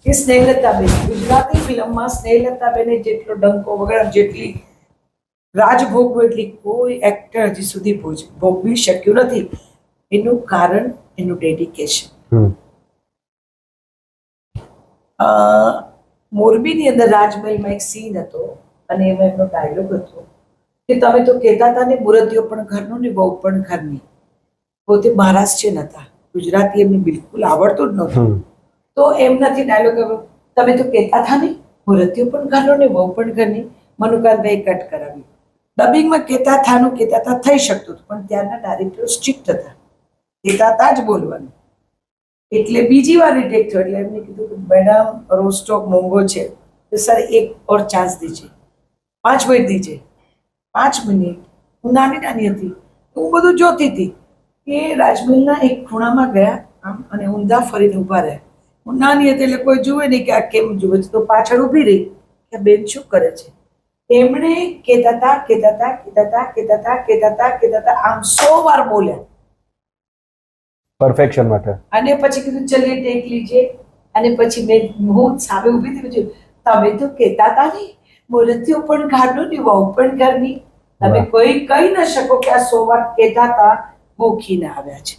કે સ્નેહલતાબેન, ગુજરાતી ફિલ્મમાં સ્નેહલતાબેને જેટલો ડંકો વગાડ્યો, જેટલી રાજ ભોગવો એટલી કોઈ એક્ટર હજી સુધી ભોગવી શક્યું નથી. એનું કારણ એનું ડેડિકેશન. મોરબીની અંદર રાજમહેલમાં એક સીન હતો અને એમાં એમનો ડાયલોગ હતો કે તમે તો કહેતા હતા ને મુરતીઓ પણ ઘરનું ને વહુ પણ ઘરની. પોતે મહારાષ્ટ્રીયન હતા, ગુજરાતી એમને બિલકુલ આવડતું જ નહોતું. તો એમનાથી ડાયલોગ, તમે તો કહેતા હતા ને મુરતીઓ પણ ઘરનો ને વહુ પણ ઘરની. મનુકાંતભાઈ કટ કરાવી. ડબિંગમાં કહેતા થાનું કહેતા હતા થઈ શકતું હતું, પણ ત્યારના ડાયરેક્ટરો સ્ટ્રિક્ટ હતા, કહેતા હતા જ બોલવાનું. એટલે બીજી વાર રિટેક થયો એટલે એમને કીધું કે મેડમ રોજ સ્ટોક મોંઘો છે તો સર એક ઓર ચાન્સ દીજે, 5 મિનિટ દીજે. 5 મિનિટ હું નાની હતી, હું બધું જોતી હતી કે રાજમહેલના એક ખૂણામાં ગયા આમ અને ઊંધા ફરીને ઊભા રહ્યા. હું નાની હતી એટલે કોઈ જુએ નહીં કે આ કેમ જુએ છે, તો પાછળ ઊભી રહી કે બેન શું કરે છે. એમણે કહેતા આમ 100 વાર બોલ્યા પરફેક્શન માટે. અને પછી કીધું ચલીએ ટેક લીજે. અને પછી હું સામે ઊભી હતી, પછી તમે તો કહેતા હતા ને મુરતીઓ પણ ઘરનું ને વહુ પણ ઘરની. તમે કોઈ કહી ન શકો કે આ 100 વાર કહેતા હતા, ભૂખીને આવ્યા છે.